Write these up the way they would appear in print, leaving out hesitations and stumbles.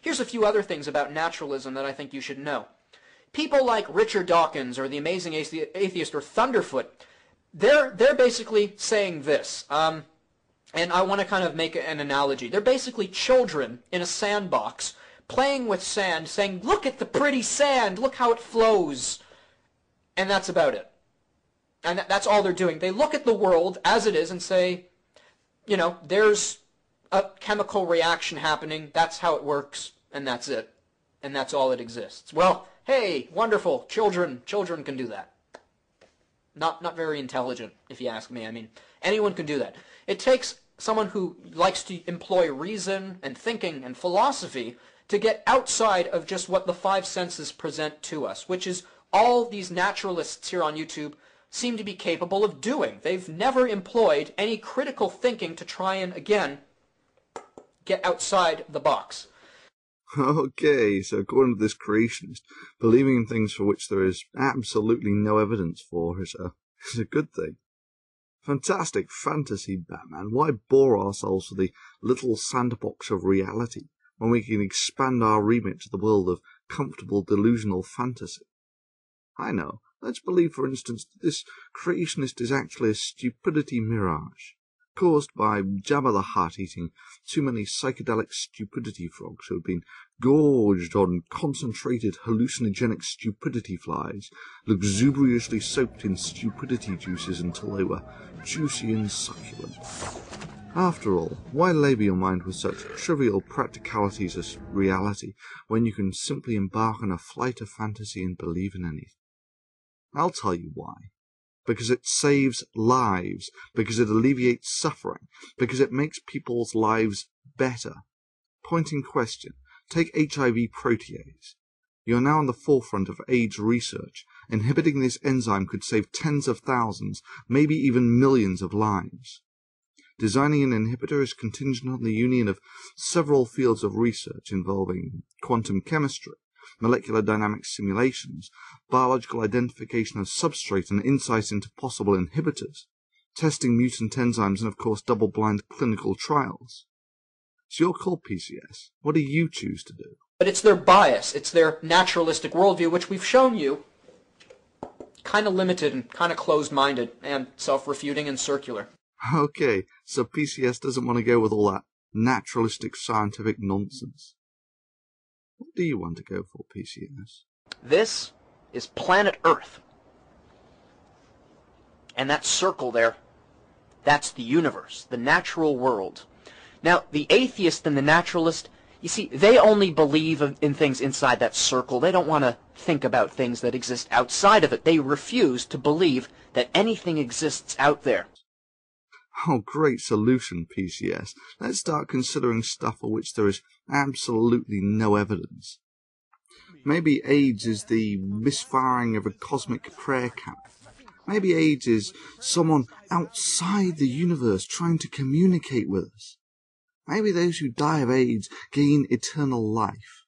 Here's a few other things about naturalism that I think you should know. People like Richard Dawkins or the Amazing Atheist or Thunderfoot, they're basically saying this, and I want to kind of make an analogy. They're basically children in a sandbox playing with sand, saying, look at the pretty sand, look how it flows. And that's about it. And that's all they're doing. They look at the world as it is and say, you know, there's a chemical reaction happening, that's how it works, and that's it. And that's all that exists. Well, hey, wonderful, children can do that. Not very intelligent, if you ask me. I mean, anyone can do that. It takes someone who likes to employ reason and thinking and philosophy to get outside of just what the five senses present to us, which is all these naturalists here on YouTube seem to be capable of doing. They've never employed any critical thinking to try and, again, get outside the box. Okay, so according to this creationist, believing in things for which there is absolutely no evidence for is a good thing. Fantastic fantasy, Batman. Why bore ourselves with the little sandbox of reality when we can expand our remit to the world of comfortable delusional fantasy? I know. Let's believe, for instance, that this creationist is actually a stupidity mirage, caused by Jabba the Hutt eating too many psychedelic stupidity frogs who had been gorged on concentrated hallucinogenic stupidity flies, luxuriously soaked in stupidity juices until they were juicy and succulent. After all, why labour your mind with such trivial practicalities as reality when you can simply embark on a flight of fantasy and believe in anything? I'll tell you why. Because it saves lives, because it alleviates suffering, because it makes people's lives better. Pointing question. Take HIV protease. You are now on the forefront of AIDS research. Inhibiting this enzyme could save tens of thousands, maybe even millions of lives. Designing an inhibitor is contingent on the union of several fields of research involving quantum chemistry, molecular dynamics simulations, biological identification of substrate and insight into possible inhibitors, testing mutant enzymes, and of course double-blind clinical trials. It's your call, PCS. What do you choose to do? But it's their bias, it's their naturalistic worldview, which we've shown you, kind of limited and kind of closed-minded and self-refuting and circular. Okay, so PCS doesn't want to go with all that naturalistic scientific nonsense. What do you want to go for, PCS? This is planet Earth. And that circle there, that's the universe, the natural world. Now, the atheist and the naturalist, you see, they only believe in things inside that circle. They don't want to think about things that exist outside of it. They refuse to believe that anything exists out there. Oh, great solution, PCS. Let's start considering stuff for which there is absolutely no evidence. Maybe AIDS is the misfiring of a cosmic prayer camp. Maybe AIDS is someone outside the universe trying to communicate with us. Maybe those who die of AIDS gain eternal life.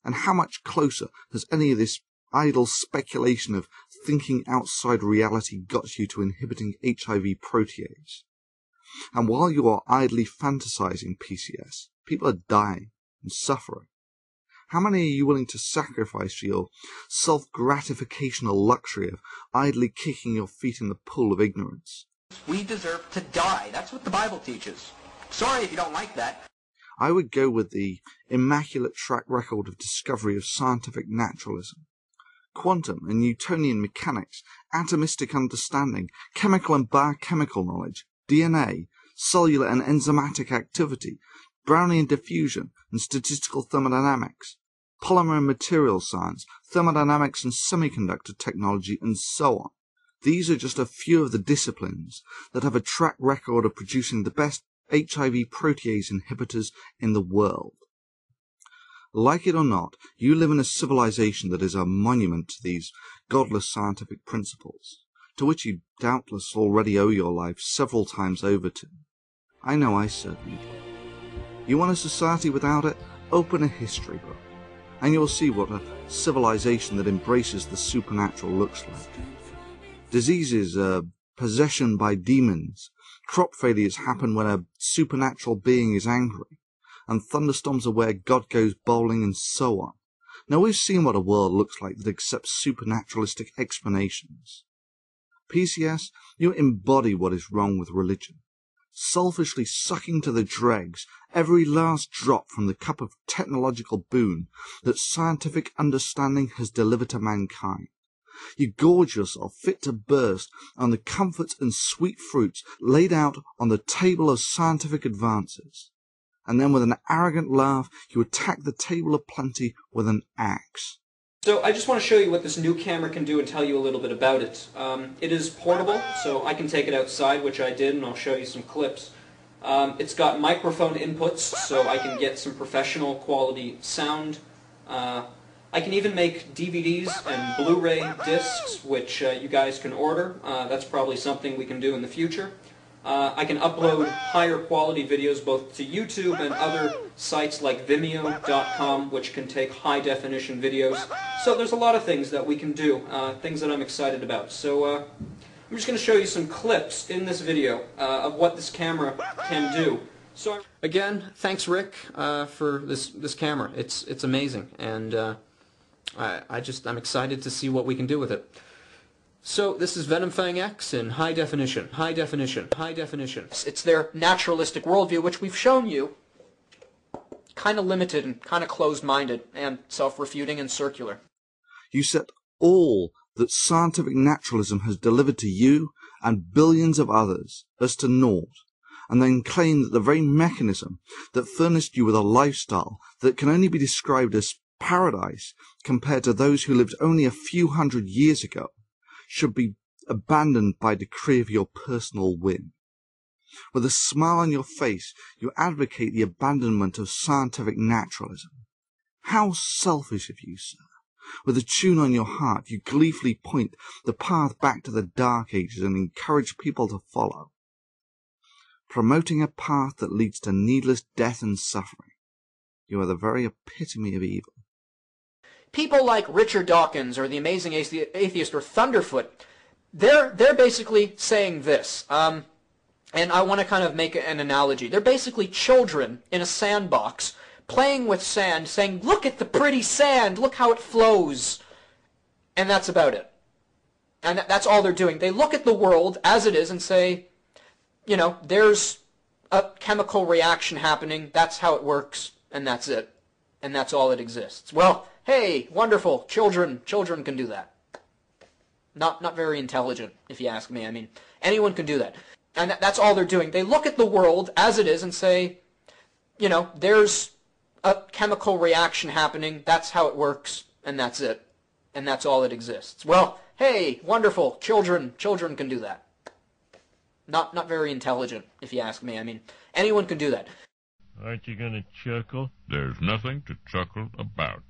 And how much closer has any of this idle speculation of thinking outside reality got you to inhibiting HIV protease? And while you are idly fantasizing, PCS, people are dying and suffering. How many are you willing to sacrifice for your self-gratificational luxury of idly kicking your feet in the pool of ignorance? We deserve to die. That's what the Bible teaches. Sorry if you don't like that. I would go with the immaculate track record of discovery of scientific naturalism. Quantum and Newtonian mechanics, atomistic understanding, chemical and biochemical knowledge, DNA, cellular and enzymatic activity, Brownian diffusion and statistical thermodynamics, polymer and material science, thermodynamics and semiconductor technology, and so on. These are just a few of the disciplines that have a track record of producing the best HIV protease inhibitors in the world. Like it or not, you live in a civilization that is a monument to these godless scientific principles, to which you doubtless already owe your life several times over to. I know I certainly do. You want a society without it? Open a history book, and you'll see what a civilization that embraces the supernatural looks like. Diseases are possession by demons. Crop failures happen when a supernatural being is angry. and thunderstorms are where God goes bowling, and so on. Now, we've seen what a world looks like that accepts supernaturalistic explanations. PCS, you embody what is wrong with religion, selfishly sucking to the dregs every last drop from the cup of technological boon that scientific understanding has delivered to mankind. You gorge yourself fit to burst on the comforts and sweet fruits laid out on the table of scientific advances, and then with an arrogant laugh you attack the table of plenty with an axe. So I just want to show you what this new camera can do and tell you a little bit about it. It is portable, so I can take it outside, which I did, and I'll show you some clips. It's got microphone inputs, so I can get some professional quality sound. I can even make DVDs and Blu-ray discs, which you guys can order. That's probably something we can do in the future. I can upload higher quality videos both to YouTube and other sites like Vimeo.com, which can take high definition videos. So there's a lot of things that we can do, things that I'm excited about. So I'm just going to show you some clips in this video of what this camera can do. So again, thanks Rick for this camera. It's amazing, and I'm excited to see what we can do with it. So this is Venomfangx in high definition, high definition, high definition. It's their naturalistic worldview, which we've shown you, kind of limited and kind of closed-minded and self-refuting and circular. You set all that scientific naturalism has delivered to you and billions of others as to naught, and then claim that the very mechanism that furnished you with a lifestyle that can only be described as paradise compared to those who lived only a few hundred years ago should be abandoned by decree of your personal whim. With a smile on your face, you advocate the abandonment of scientific naturalism. How selfish of you, sir. With a tune on your heart, you gleefully point the path back to the Dark Ages and encourage people to follow, promoting a path that leads to needless death and suffering. You are the very epitome of evil. People like Richard Dawkins or the amazing atheist or Thunderfoot, they're basically saying this, and I want to kind of make an analogy. They're basically children in a sandbox playing with sand, saying, look at the pretty sand, look how it flows. And that's about it. And that's all they're doing. They look at the world as it is and say, you know, there's a chemical reaction happening, that's how it works, and that's it. And that's all that exists. Well, hey, wonderful, children can do that. Not very intelligent, if you ask me. I mean, anyone can do that. And that's all they're doing. They look at the world as it is and say, you know, there's a chemical reaction happening, that's how it works, and that's it. And that's all that exists. Well, hey, wonderful, children can do that. Not very intelligent, if you ask me. I mean, anyone can do that. Aren't you gonna chuckle? There's nothing to chuckle about.